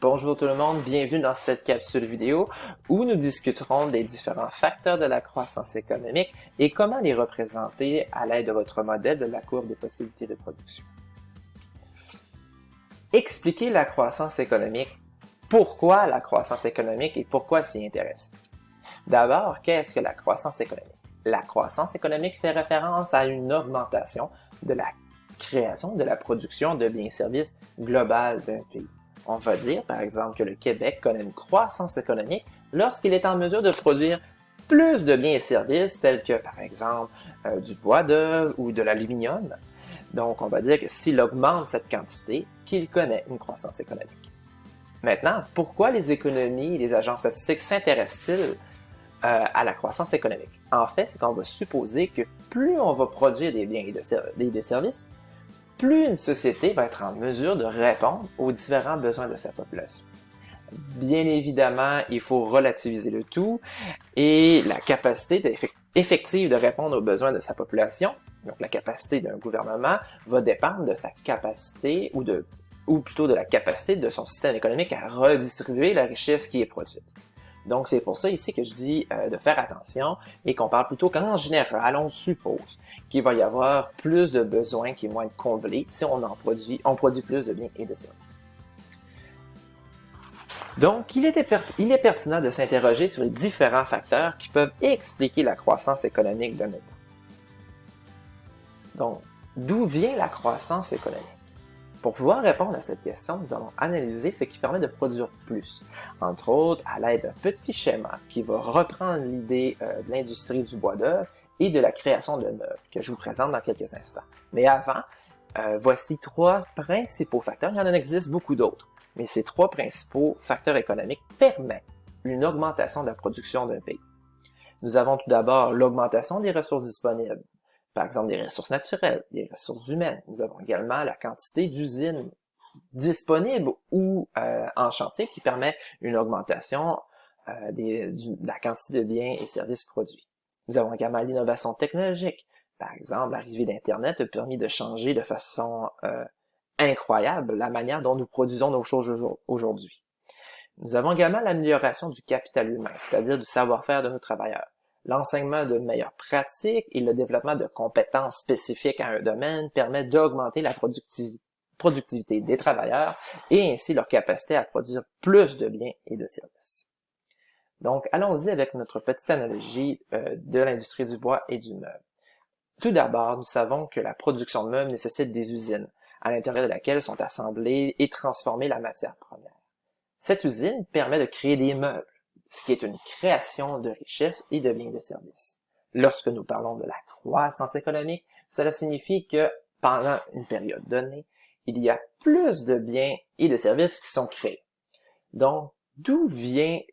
Bonjour tout le monde, bienvenue dans cette capsule vidéo où nous discuterons des différents facteurs de la croissance économique et comment les représenter à l'aide de votre modèle de la courbe des possibilités de production. Expliquer la croissance économique. Pourquoi la croissance économique et pourquoi s'y intéresser? D'abord, qu'est-ce que la croissance économique? La croissance économique fait référence à une augmentation de la création de la production de biens et services globales d'un pays. On va dire, par exemple, que le Québec connaît une croissance économique lorsqu'il est en mesure de produire plus de biens et services tels que, par exemple, du bois d'œuvre ou de l'aluminium. Donc, on va dire que s'il augmente cette quantité, qu'il connaît une croissance économique. Maintenant, pourquoi les économies et les agences statistiques s'intéressent-ils à la croissance économique? En fait, c'est qu'on va supposer que plus on va produire des biens et des services, plus une société va être en mesure de répondre aux différents besoins de sa population. Bien évidemment, il faut relativiser le tout et la capacité effective de répondre aux besoins de sa population, donc la capacité d'un gouvernement, va dépendre de sa capacité ou plutôt de la capacité de son système économique à redistribuer la richesse qui est produite. Donc, c'est pour ça ici que je dis de faire attention et qu'on parle plutôt qu'en général, on suppose qu'il va y avoir plus de besoins qui vont être comblés si on produit plus de biens et de services. Donc, il est pertinent de s'interroger sur les différents facteurs qui peuvent expliquer la croissance économique d'un État. Donc, d'où vient la croissance économique? Pour pouvoir répondre à cette question, nous allons analyser ce qui permet de produire plus, entre autres à l'aide d'un petit schéma qui va reprendre l'idée de l'industrie du bois d'œuvre et de la création de meubles, que je vous présente dans quelques instants. Mais avant, voici trois principaux facteurs. Il y en existe beaucoup d'autres, mais ces trois principaux facteurs économiques permettent une augmentation de la production d'un pays. Nous avons tout d'abord l'augmentation des ressources disponibles. Par exemple, des ressources naturelles, des ressources humaines. Nous avons également la quantité d'usines disponibles ou en chantier qui permet une augmentation de la quantité de biens et services produits. Nous avons également l'innovation technologique. Par exemple, l'arrivée d'Internet a permis de changer de façon incroyable la manière dont nous produisons nos choses aujourd'hui. Nous avons également l'amélioration du capital humain, c'est-à-dire du savoir-faire de nos travailleurs. L'enseignement de meilleures pratiques et le développement de compétences spécifiques à un domaine permet d'augmenter la productivité des travailleurs et ainsi leur capacité à produire plus de biens et de services. Donc, allons-y avec notre petite analogie de l'industrie du bois et du meuble. Tout d'abord, nous savons que la production de meubles nécessite des usines, à l'intérieur de laquelle sont assemblées et transformées la matière première. Cette usine permet de créer des meubles, ce qui est une création de richesses et de biens et de services. Lorsque nous parlons de la croissance économique, cela signifie que pendant une période donnée, il y a plus de biens et de services qui sont créés. Donc,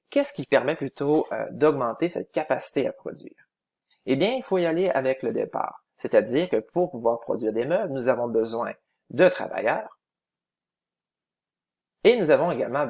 qu'est-ce qui permet plutôt d'augmenter cette capacité à produire? Eh bien, il faut y aller avec le départ. C'est-à-dire que pour pouvoir produire des meubles, nous avons besoin de travailleurs, et nous avons également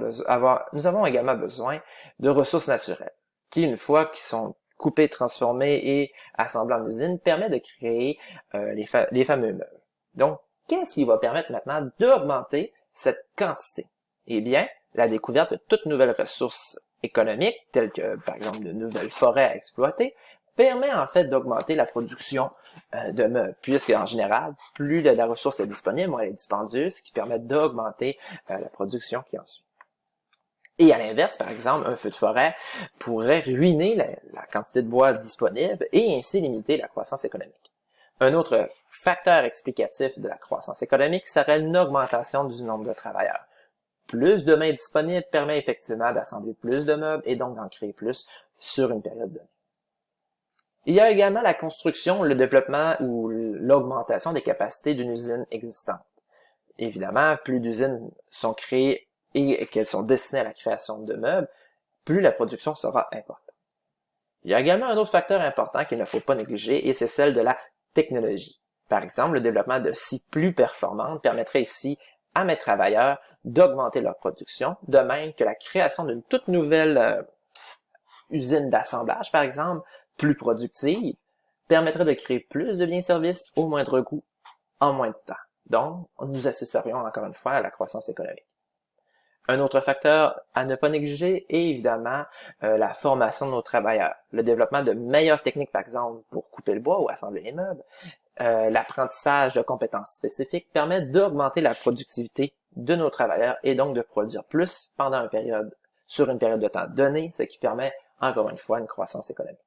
besoin de ressources naturelles, qui, une fois qu'ils sont coupées, transformées et assemblées en usine, permet de créer les fameux meubles. Donc, qu'est-ce qui va permettre maintenant d'augmenter cette quantité? Eh bien, la découverte de toutes nouvelles ressources économiques, telles que, par exemple, de nouvelles forêts à exploiter, permet en fait d'augmenter la production de meubles, puisque en général, plus de la ressource est disponible, moins elle est dispendieuse, ce qui permet d'augmenter la production qui en suit. Et à l'inverse, par exemple, un feu de forêt pourrait ruiner la quantité de bois disponible et ainsi limiter la croissance économique. Un autre facteur explicatif de la croissance économique serait une augmentation du nombre de travailleurs. Plus de mains disponibles permet effectivement d'assembler plus de meubles et donc d'en créer plus sur une période donnée. Il y a également la construction, le développement ou l'augmentation des capacités d'une usine existante. Évidemment, plus d'usines sont créées et qu'elles sont destinées à la création de meubles, plus la production sera importante. Il y a également un autre facteur important qu'il ne faut pas négliger et c'est celle de la technologie. Par exemple, le développement de scies plus performantes permettrait ici à mes travailleurs d'augmenter leur production, de même que la création d'une toute nouvelle usine d'assemblage, par exemple, plus productive, permettrait de créer plus de biens et services au moindre coût, en moins de temps. Donc, nous assisterions encore une fois à la croissance économique. Un autre facteur à ne pas négliger est évidemment la formation de nos travailleurs. Le développement de meilleures techniques, par exemple, pour couper le bois ou assembler les meubles. L'apprentissage de compétences spécifiques permet d'augmenter la productivité de nos travailleurs et donc de produire plus sur une période de temps donnée, ce qui permet, encore une fois, une croissance économique.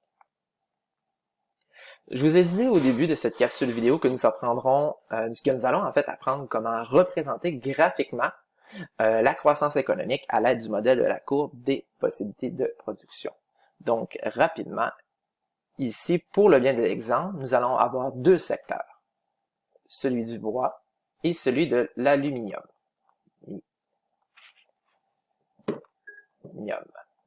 Je vous ai dit au début de cette capsule vidéo que nous allons en fait apprendre comment représenter graphiquement la croissance économique à l'aide du modèle de la courbe des possibilités de production. Donc, rapidement, ici, pour le bien de l'exemple, nous allons avoir deux secteurs, celui du bois et celui de l'aluminium.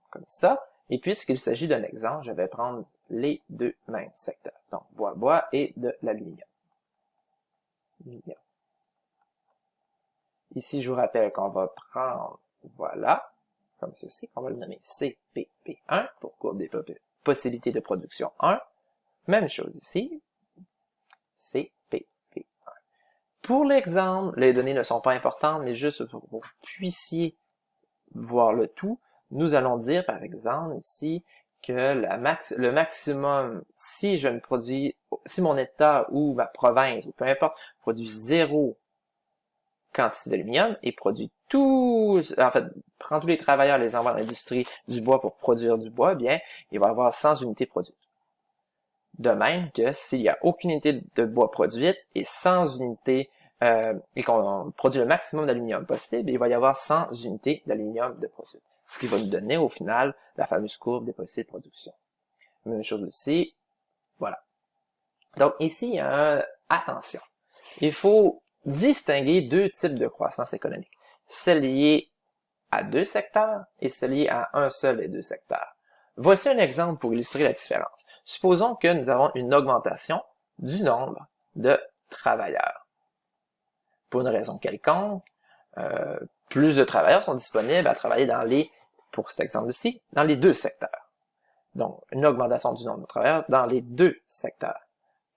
Comme ça. Et puisqu'il s'agit d'un exemple, je vais prendre les deux mêmes secteurs. Donc, bois et de l'aluminium. Ici, je vous rappelle qu'on va prendre, voilà, comme ceci, on va le nommer CPP1 pour courbe des possibilités de production 1. Même chose ici, CPP1. Pour l'exemple, les données ne sont pas importantes, mais juste pour que vous puissiez voir le tout, nous allons dire, par exemple, ici, que le maximum, si mon État ou ma province, ou peu importe, produit 0 quantité d'aluminium et prend tous les travailleurs, les envoie dans l'industrie du bois pour produire du bois, bien, il va y avoir 100 unités produites. De même que s'il n'y a aucune unité de bois produite et 100 unités, et qu'on produit le maximum d'aluminium possible, il va y avoir 100 unités d'aluminium de produite. Ce qui va nous donner au final la fameuse courbe des possibles de production. Même chose ici, voilà. Donc ici, attention, il faut distinguer deux types de croissance économique. Celle liée à deux secteurs et celle liée à un seul des deux secteurs. Voici un exemple pour illustrer la différence. Supposons que nous avons une augmentation du nombre de travailleurs. Pour une raison quelconque, plus de travailleurs sont disponibles à travailler pour cet exemple-ci, dans les deux secteurs. Donc, une augmentation du nombre de travailleurs dans les deux secteurs.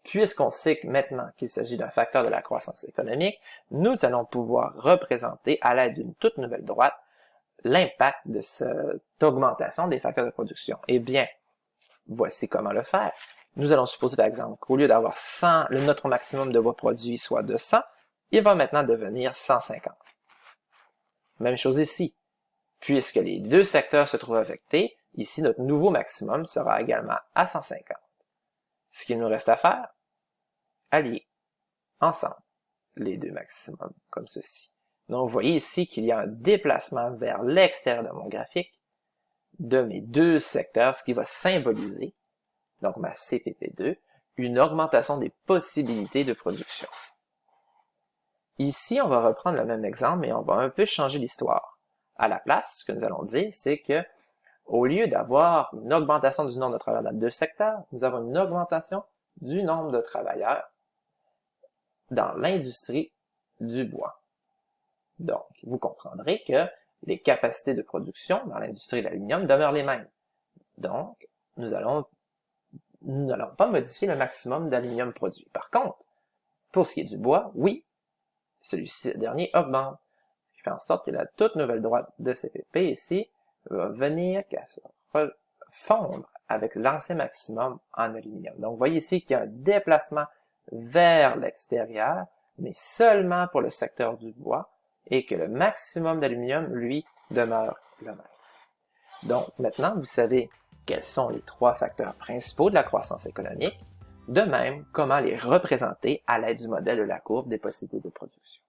Puisqu'on sait que maintenant qu'il s'agit d'un facteur de la croissance économique, nous allons pouvoir représenter à l'aide d'une toute nouvelle droite l'impact de cette augmentation des facteurs de production. Eh bien, voici comment le faire. Nous allons supposer par exemple qu'au lieu d'avoir 100, notre maximum de bois produit soit de 100, il va maintenant devenir 150. Même chose ici. Puisque les deux secteurs se trouvent affectés, ici notre nouveau maximum sera également à 150. Ce qu'il nous reste à faire, allier ensemble les deux maximums, comme ceci. Donc, vous voyez ici qu'il y a un déplacement vers l'extérieur de mon graphique de mes deux secteurs, ce qui va symboliser, donc ma CPP2, une augmentation des possibilités de production. Ici, on va reprendre le même exemple, mais on va un peu changer l'histoire. À la place, ce que nous allons dire, c'est que au lieu d'avoir une augmentation du nombre de travailleurs dans deux secteurs, nous avons une augmentation du nombre de travailleurs dans l'industrie du bois. Donc, vous comprendrez que les capacités de production dans l'industrie de l'aluminium demeurent les mêmes. Donc, nous n'allons pas modifier le maximum d'aluminium produit. Par contre, pour ce qui est du bois, oui, celui-ci dernier augmente. Ce qui fait en sorte que la toute nouvelle droite de CPP ici va venir se fondre avec l'ancien maximum en aluminium. Donc, vous voyez ici qu'il y a un déplacement vers l'extérieur, mais seulement pour le secteur du bois, et que le maximum d'aluminium, lui, demeure le même. Donc, maintenant, vous savez quels sont les trois facteurs principaux de la croissance économique, de même comment les représenter à l'aide du modèle de la courbe des possibilités de production.